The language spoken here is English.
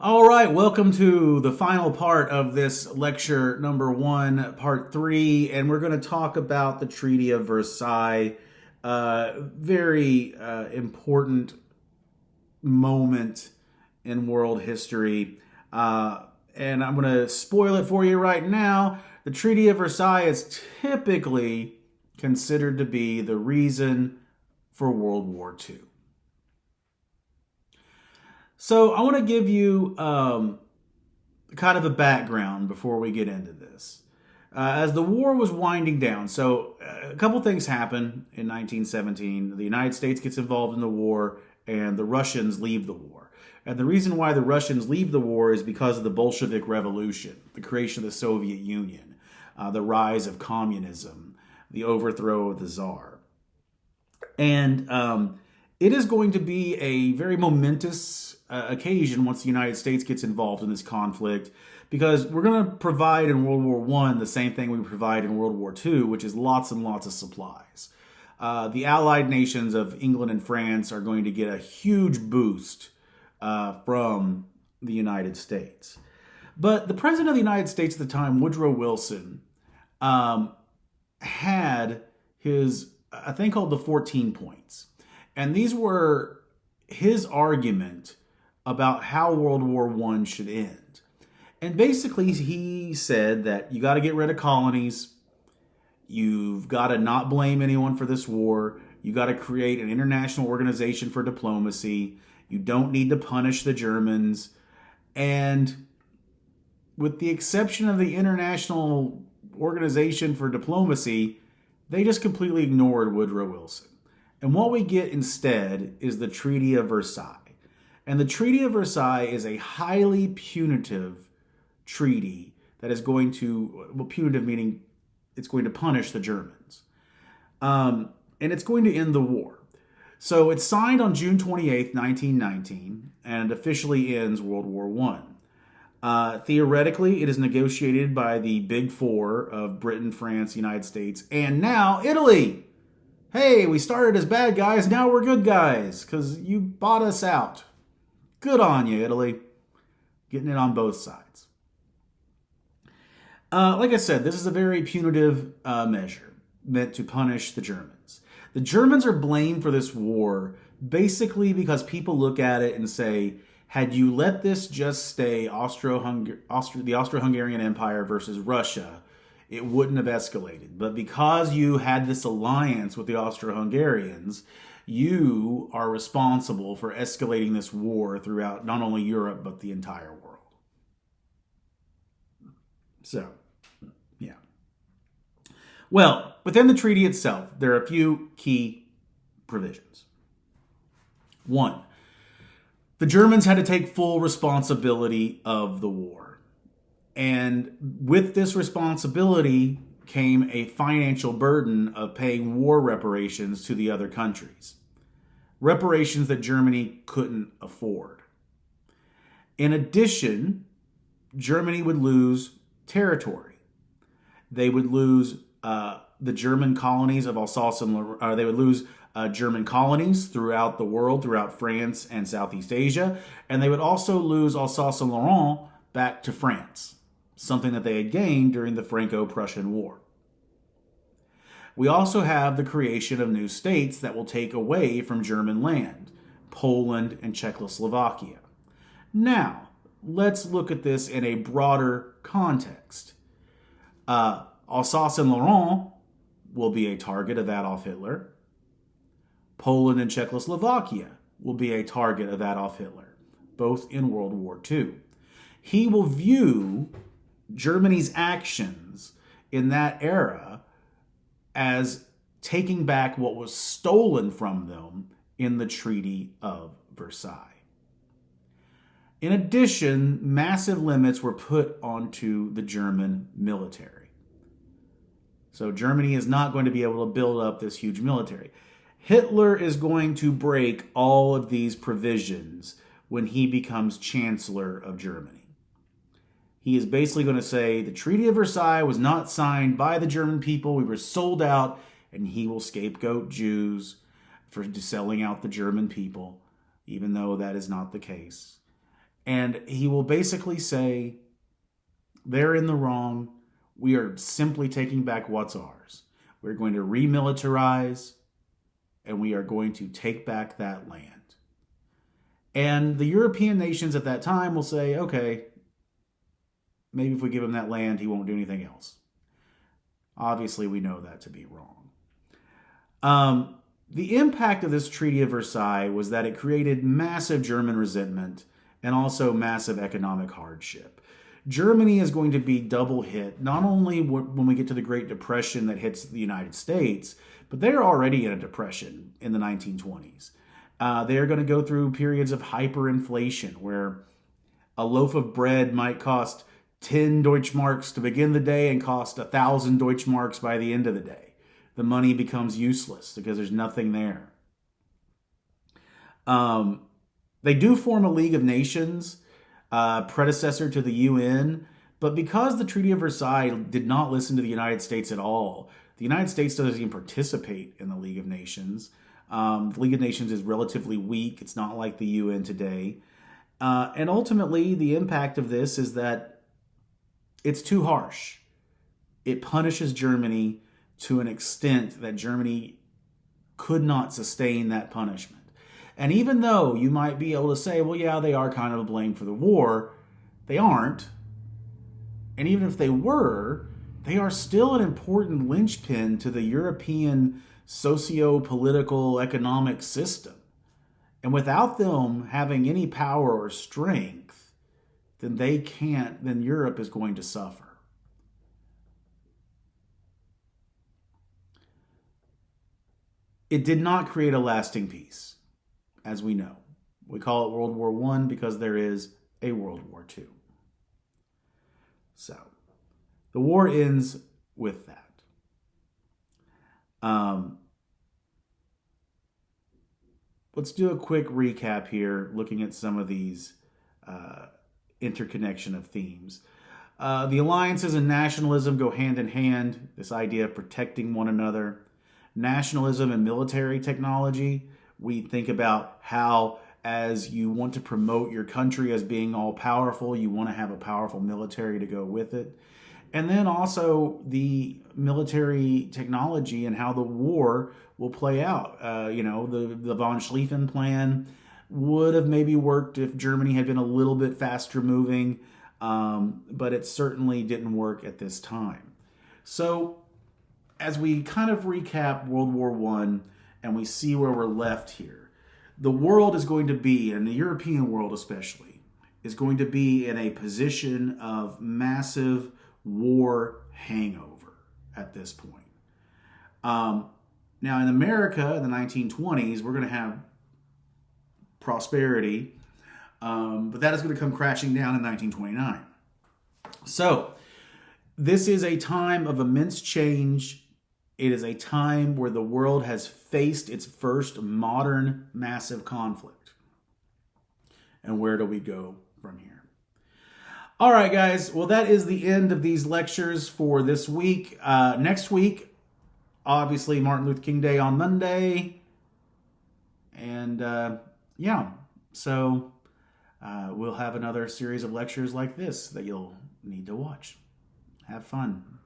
All right, welcome to the final part of this lecture number one, part three, and we're going to talk about the Treaty of Versailles. Very important moment in world history. And I'm going to spoil it for you right now. The Treaty of Versailles is typically considered to be the reason for World War II. So I want to give you kind of a background before we get into this. As the war was winding down, so a couple things happen in 1917. The United States gets involved in the war, and the Russians leave the war. And the reason why the Russians leave the war is because of the Bolshevik Revolution, the creation of the Soviet Union, the rise of communism, the overthrow of the Tsar. And it is going to be a very momentous occasion once the United States gets involved in this conflict, because we're going to provide in World War I the same thing we provide in World War II, which is lots and lots of supplies. The allied nations of England and France are going to get a huge boost from the United States. But the President of the United States at the time, Woodrow Wilson, had a thing called the 14 points. And these were his argument about how World War I should end. And basically, he said that you got to get rid of colonies. You've got to not blame anyone for this war. You got to create an international organization for diplomacy. You don't need to punish the Germans. And with the exception of the International Organization for Diplomacy, they just completely ignored Woodrow Wilson. And what we get instead is the Treaty of Versailles. And the Treaty of Versailles is a highly punitive treaty that is going to, well, punitive meaning it's going to punish the Germans. And it's going to end the war. So it's signed on June 28th, 1919, and officially ends World War I. Theoretically, it is negotiated by the Big Four of Britain, France, United States, and now Italy. Hey, we started as bad guys, now we're good guys, because you bought us out. Good on you, Italy. Getting it on both sides. Like I said, this is a very punitive measure meant to punish the Germans. The Germans are blamed for this war basically because people look at it and say, had you let this just stay the Austro-Hungarian Empire versus Russia, it wouldn't have escalated. But because you had this alliance with the Austro-Hungarians, you are responsible for escalating this war throughout not only Europe, but the entire world. So, yeah. Well, within the treaty itself, there are a few key provisions. One, the Germans had to take full responsibility of the war. And with this responsibility came a financial burden of paying war reparations to the other countries. Reparations that Germany couldn't afford. In addition, Germany would lose territory. They would lose the German colonies of Alsace and Lorraine. They would lose German colonies throughout the world, throughout France and Southeast Asia. And they would also lose Alsace and Lorraine back to France, something that they had gained during the Franco-Prussian War. We also have the creation of new states that will take away from German land, Poland and Czechoslovakia. Now, let's look at this in a broader context. Alsace and Lorraine will be a target of Adolf Hitler. Poland and Czechoslovakia will be a target of Adolf Hitler, both in World War II. He will view Germany's actions in that era as taking back what was stolen from them in the Treaty of Versailles. In addition, massive limits were put onto the German military. So Germany is not going to be able to build up this huge military. Hitler is going to break all of these provisions when he becomes Chancellor of Germany. He is basically going to say the Treaty of Versailles was not signed by the German people. We were sold out, and he will scapegoat Jews for selling out the German people, even though that is not the case. And he will basically say, they're in the wrong. We are simply taking back what's ours. We're going to remilitarize, and we are going to take back that land. And the European nations at that time will say, okay, maybe if we give him that land, he won't do anything else. Obviously, we know that to be wrong. The impact of this Treaty of Versailles was that it created massive German resentment and also massive economic hardship. Germany is going to be double hit, not only when we get to the Great Depression that hits the United States, but they're already in a depression in the 1920s. They're going to go through periods of hyperinflation where a loaf of bread might cost 10 Deutschmarks to begin the day and cost 1,000 Deutschmarks by the end of the day. The money becomes useless because there's nothing there. They do form a League of Nations, predecessor to the UN, but because the Treaty of Versailles did not listen to the United States at all, the United States doesn't even participate in the League of Nations. The League of Nations is relatively weak. It's not like the UN today. And ultimately, the impact of this is that it's too harsh. It punishes Germany to an extent that Germany could not sustain that punishment. And even though you might be able to say, well, yeah, they are kind of to blame for the war, they aren't. And even if they were, they are still an important linchpin to the European socio-political economic system. And without them having any power or strength, then Europe is going to suffer. It did not create a lasting peace, as we know. We call it World War I because there is a World War II. So, the war ends with that. Let's do a quick recap here, looking at some of these interconnection of themes. The alliances and nationalism go hand in hand, this idea of protecting one another. Nationalism and military technology, we think about how as you want to promote your country as being all powerful, you want to have a powerful military to go with it. And then also the military technology and how the war will play out. The von Schlieffen plan would have maybe worked if Germany had been a little bit faster moving, but it certainly didn't work at this time. So as we kind of recap World War I and we see where we're left here, the world is going to be, and the European world especially, is going to be in a position of massive war hangover at this point. Now in America in the 1920s, we're going to have prosperity, but that is going to come crashing down in 1929. So this is a time of immense change. It is a time where the world has faced its first modern massive conflict. And where do we go from here? All right, guys. Well, that is the end of these lectures for this week. Next week, obviously, Martin Luther King Day on Monday. And so we'll have another series of lectures like this that you'll need to watch. Have fun.